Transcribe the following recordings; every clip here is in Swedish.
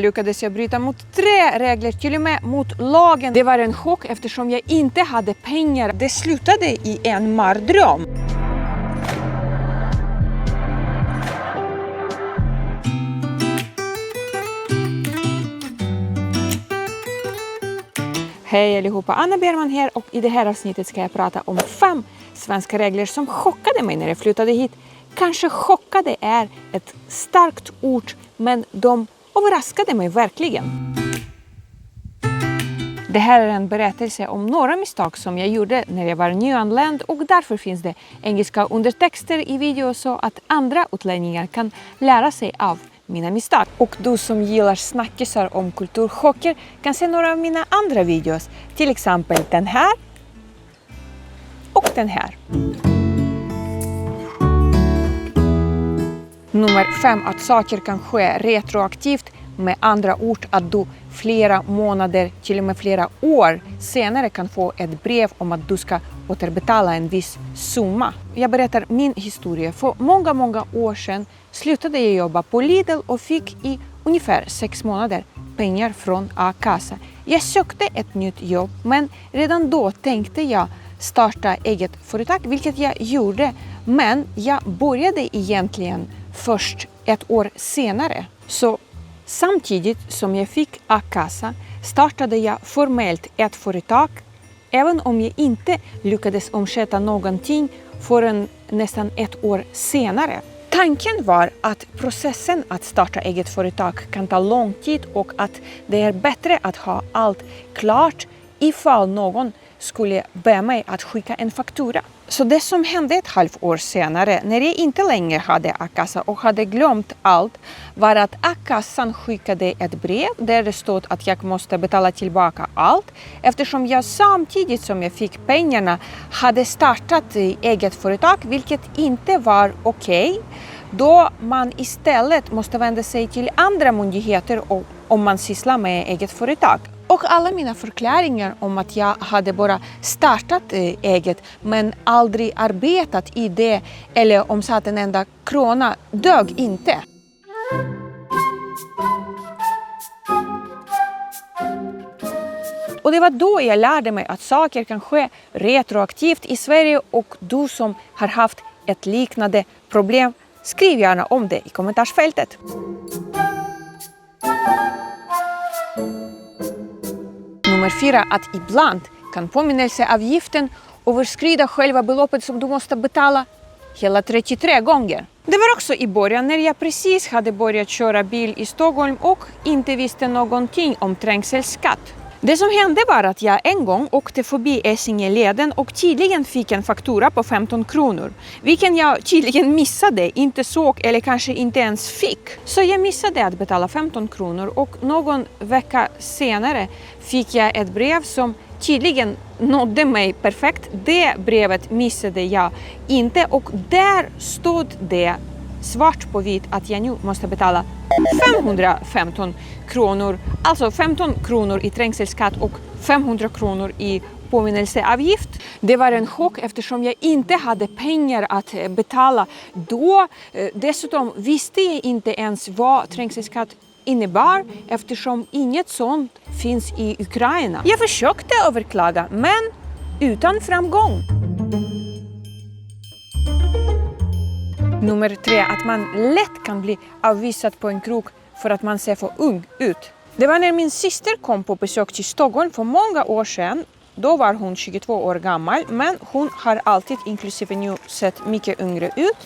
Lyckades jag bryta mot 3 regler, till och med mot lagen. Det var en chock eftersom jag inte hade pengar. Det slutade i en mardröm. Hej allihopa, Anna Berman här och i det här avsnittet ska jag prata om 5 svenska regler som chockade mig när jag flyttade hit. Kanske chockade är ett starkt ord, men de överraskade mig verkligen. Det här är en berättelse om några misstag som jag gjorde när jag var nyanländ och därför finns det engelska undertexter i video så att andra utlänningar kan lära sig av mina misstag. Och du som gillar snackisar om kulturchocker kan se några av mina andra videos, till exempel den här och den här. Nummer 5, att saker kan ske retroaktivt, med andra ord att du flera månader, till och med flera år senare kan få ett brev om att du ska återbetala en viss summa. Jag berättar min historia. För många år sedan slutade jag jobba på Lidl och fick i ungefär 6 månader pengar från A-kassa. Jag sökte ett nytt jobb, men redan då tänkte jag starta eget företag, vilket jag gjorde. Men jag började egentligen först 1 år senare. Så samtidigt som jag fick A-kassa startade jag formellt ett företag, även om jag inte lyckades omsätta någonting förrän nästan 1 år senare. Tanken var att processen att starta eget företag kan ta lång tid och att det är bättre att ha allt klart ifall någon skulle be mig att skicka en faktura. Så det som hände 1,5 år senare, när jag inte längre hade A-kassa och hade glömt allt, var att A-kassan skickade ett brev där det stod att jag måste betala tillbaka allt eftersom jag samtidigt som jag fick pengarna hade startat eget företag, vilket inte var okej. Då man istället måste vända sig till andra myndigheter om man sysslar med eget företag. Och alla mina förklaringar om att jag hade bara startat eget men aldrig arbetat i det eller omsatt en enda krona dög inte. Och det var då jag lärde mig att saker kan ske retroaktivt i Sverige, och du som har haft ett liknande problem, skriv gärna om det i kommentarsfältet. Nummer 4, att ibland kan påminnelseavgiften överskrida själva beloppet som du måste betala hela 33 gånger. Det var också i början när jag precis hade börjat köra bil i Stockholm och inte visste någonting om trängselskatt. Det som hände var att jag en gång åkte förbi Essingeleden och tydligen fick en faktura på 15 kronor. Vilken jag tydligen missade, inte såg eller kanske inte ens fick. Så jag missade att betala 15 kronor och någon vecka senare fick jag ett brev som tydligen nådde mig perfekt. Det brevet missade jag inte och där stod det svart på vitt att jag nu måste betala 515 kronor, alltså 15 kronor i trängselskatt och 500 kronor i påminnelseavgift. Det var en chock eftersom jag inte hade pengar att betala då. Dessutom visste jag inte ens vad trängselskatt innebar eftersom inget sånt finns i Ukraina. Jag försökte överklaga men utan framgång. Nummer 3, att man lätt kan bli avvisad på en krog för att man ser för ung ut. Det var när min syster kom på besök till Stockholm för många år sedan. Då var hon 22 år gammal, men hon har alltid, inklusive nu, sett mycket yngre ut.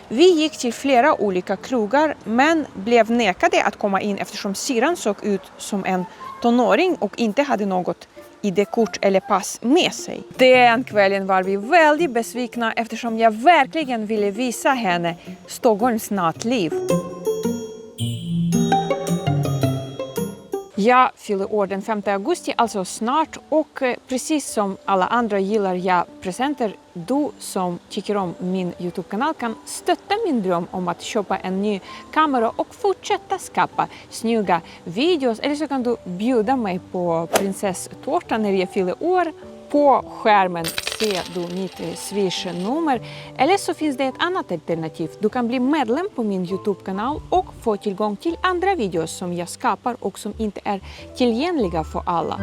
Vi gick till flera olika krogar men blev nekade att komma in eftersom syrran såg ut som en tonåring och inte hade något ID-kort eller pass med sig. Den kvällen var vi väldigt besvikna eftersom jag verkligen ville visa henne Stockholms nattliv. Jag fyller år den 5 augusti, alltså snart, och precis som alla andra gillar jag presenter. Du som tycker om min YouTube-kanal kan stötta min dröm om att köpa en ny kamera och fortsätta skapa snygga videos. Eller så kan du bjuda mig på prinsesstårta när jag fyller år på skärmen ser du mitt Swish-nummer. Eller så finns det ett annat alternativ. Du kan bli medlem på min YouTube-kanal och få tillgång till andra videos som jag skapar och som inte är tillgängliga för alla.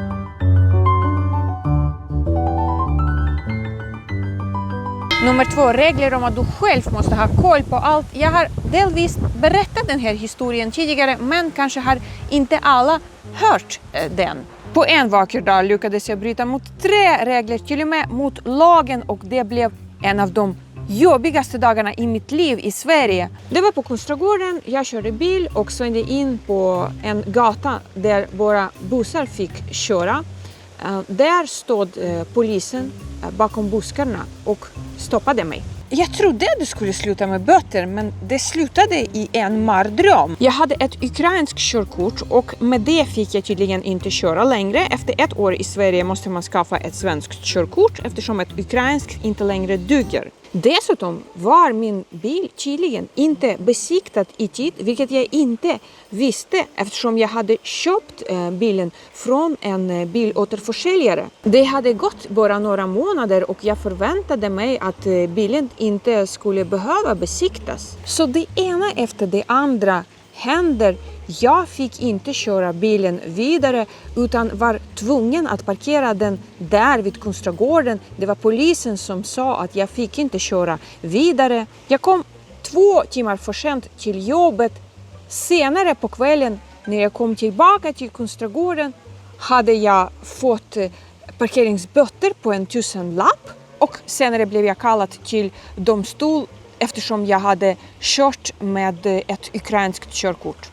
Nummer 2, regler om att du själv måste ha koll på allt. Jag har delvis berättat den här historien tidigare, men kanske har inte alla hört den. På en vacker dag lyckades jag bryta mot 3 regler, till och med mot lagen, och det blev en av de jobbigaste dagarna i mitt liv i Sverige. Det var på Kungsträdgården, jag körde bil och svängde in på en gata där våra bussar fick köra. Där stod polisen bakom buskarna och stoppade mig. Jag trodde det skulle sluta med böter, men det slutade i en mardröm. Jag hade ett ukrainskt körkort och med det fick jag tydligen inte köra längre. Efter 1 år i Sverige måste man skaffa ett svenskt körkort eftersom ett ukrainskt inte längre duger. Dessutom var min bil tydligen inte besiktad i tid, vilket jag inte visste eftersom jag hade köpt bilen från en bilåterförsäljare. Det hade gått bara några månader och jag förväntade mig att bilen inte skulle behöva besiktas. Så det ena efter det andra händer. Jag fick inte köra bilen vidare utan var tvungen att parkera den där vid Kungsträdgården. Det var polisen som sa att jag fick inte köra vidare. Jag kom 2 timmar för sent till jobbet. Senare på kvällen när jag kom tillbaka till Kungsträdgården hade jag fått parkeringsböter på 1000-lapp och senare blev jag kallad till domstol eftersom jag hade kört med ett ukrainskt körkort.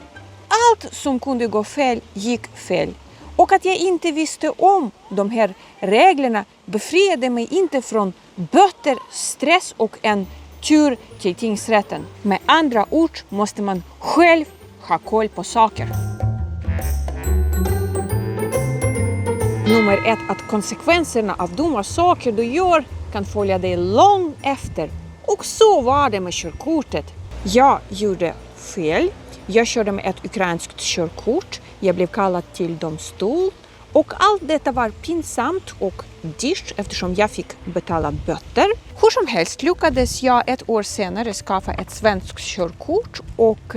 Allt som kunde gå fel gick fel. Och att jag inte visste om de här reglerna befriade mig inte från böter, stress och en tur till tingsrätten. Med andra ord måste man själv ha koll på saker. Nummer 1, att konsekvenserna av dumma saker du gör kan följa dig långt efter. Och så var det med körkortet. Jag gjorde fel. Jag körde med ett ukrainskt körkort. Jag blev kallad till domstol. Och allt detta var pinsamt och dyrt eftersom jag fick betala böter. Hur som helst lyckades jag 1 år senare skaffa ett svenskt körkort och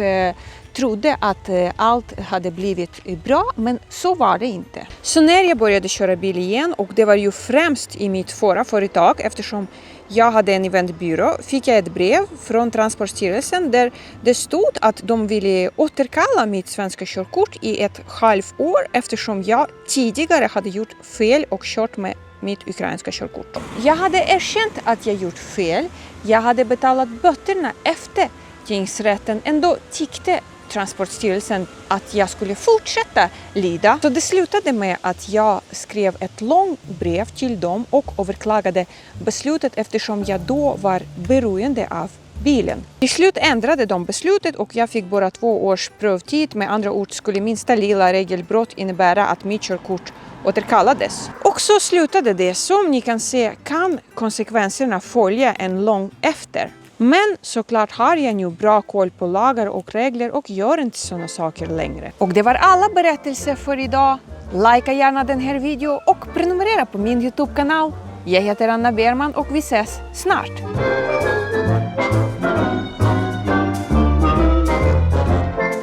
trodde att allt hade blivit bra, men så var det inte. Så när jag började köra bil igen, och det var ju främst i mitt förra företag eftersom jag hade en eventbyrå, fick jag ett brev från Transportstyrelsen där det stod att de ville återkalla mitt svenska körkort i 1,5 år eftersom jag tidigare hade gjort fel och kört med mitt ukrainska körkort. Jag hade erkänt att jag gjort fel. Jag hade betalat böterna efter tingsrätten. Ändå tyckte Transportstyrelsen att jag skulle fortsätta lida. Så det slutade med att jag skrev ett långt brev till dem och överklagade beslutet eftersom jag då var beroende av bilen. Till slut ändrade de beslutet och jag fick bara 2 års prövtid. Med andra ord skulle minsta lilla regelbrott innebära att mitt körkort återkallades. Och så slutade det. Som ni kan se kan konsekvenserna följa en långt efter. Men såklart har jag nu bra koll på lagar och regler och gör inte sådana saker längre. Och det var alla berättelser för idag. Likea gärna den här videon och prenumerera på min YouTube-kanal. Jag heter Anna Berman och vi ses snart.